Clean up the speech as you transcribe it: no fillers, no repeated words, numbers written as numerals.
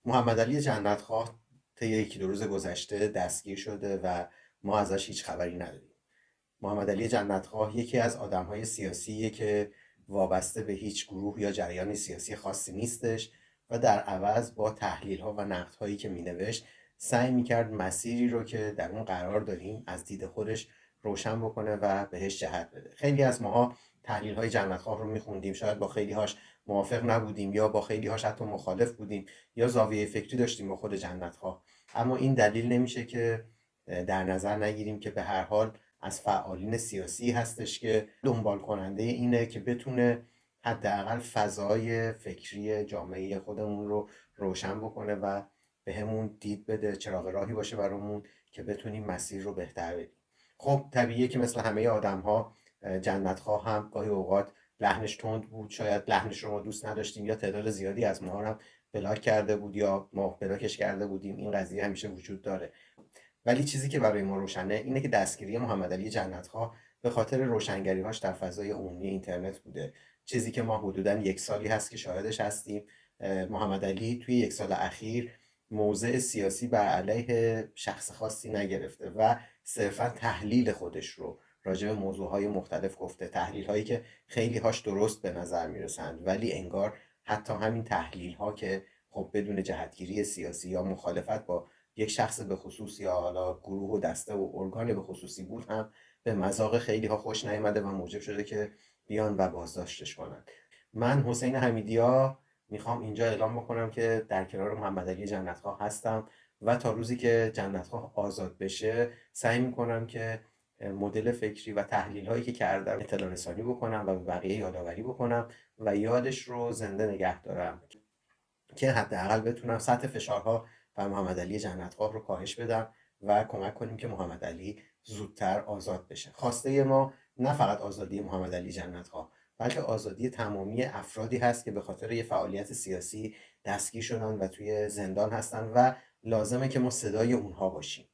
محمدعلی جنت‌خواه طی یکی دو روز گذشته دستگیر شده و ما ازش هیچ خبری نداریم. محمدعلی جنت‌خواه یکی از آدم‌های سیاسیه که وابسته به هیچ گروه یا جریان سیاسی خاصی نیستش و در عوض با تحلیل‌ها و نقدهایی که می‌نوشت سعی می‌کرد مسیری رو که در اون قرار داریم از دید خودش روشن بکنه و بهش جهت بده. خیلی از ماها تحلیل‌های جنت‌خواه رو می‌خوندیم، شاید با خیلی‌هاش موافق نبودیم یا با خیلی‌هاش حتی مخالف بودیم یا زاویه فکری داشتیم با خود جنت‌خواه، اما این دلیل نمیشه که در نظر نگیریم که به هر حال از فعالین سیاسی هستش که دنبال کننده اینه که بتونه حداقل فضای فکری جامعه خودمون رو روشن بکنه و به همون دید بده، چراغ راهی باشه برامون که بتونیم مسیر رو بهتر بریم. خب طبیعیه که مثل همه آدم ها جنت‌خواه هم گاهی اوقات لحنش تند بود، شاید لحنش رو ما دوست نداشتیم یا تعداد زیادی از ما هم بلاک کرده بود یا ما بلاکش کرده بودیم. این قضیه همیشه وجود داره، ولی چیزی که برای ما روشنه اینه که دستگیری محمدعلی جنت‌خواه به خاطر روشنگری‌هاش در فضای عمومی اینترنت بوده. چیزی که ما حدوداً یک سالی هست که شاهدش هستیم. محمدعلی توی یک سال اخیر موضع سیاسی بر علیه شخص خاصی نگرفته و صرفا تحلیل خودش رو راجع به موضوعهای مختلف گفته، تحلیل هایی که خیلی هاش درست به نظر میرسند، ولی انگار حتی همین تحلیل ها که خب بدون جهتگیری سیاسی یا مخالفت با یک شخص به خصوص یا حالا گروه و دسته و ارگان به خصوصی بود، هم به مذاق خیلی ها خوش نیامده و موجب شده که بیان و بازداشتش کنن. من حسین حمیدیا میخوام اینجا اعلام بکنم که در کنار محمدعلی جنت‌خواه هستم و تا روزی که جنت‌خواه آزاد بشه سعی میکنم که مدل فکری و تحلیل هایی که کردم اطلاع رسانی بکنم و به بقیه یادآوری بکنم و یادش رو زنده نگه دارم که حداقل بتونم سطح فشارها بر محمدعلی جنت‌خواه رو کاهش بدم و کمک کنیم که محمدعلی زودتر آزاد بشه. خواسته ما نه فقط آزادی محمدعلی جنت‌خواه، بلکه آزادی تمامی افرادی هست که به خاطر یه فعالیت سیاسی دستگیر شدن و توی زندان هستن و لازمه که ما صدای اونها باشیم.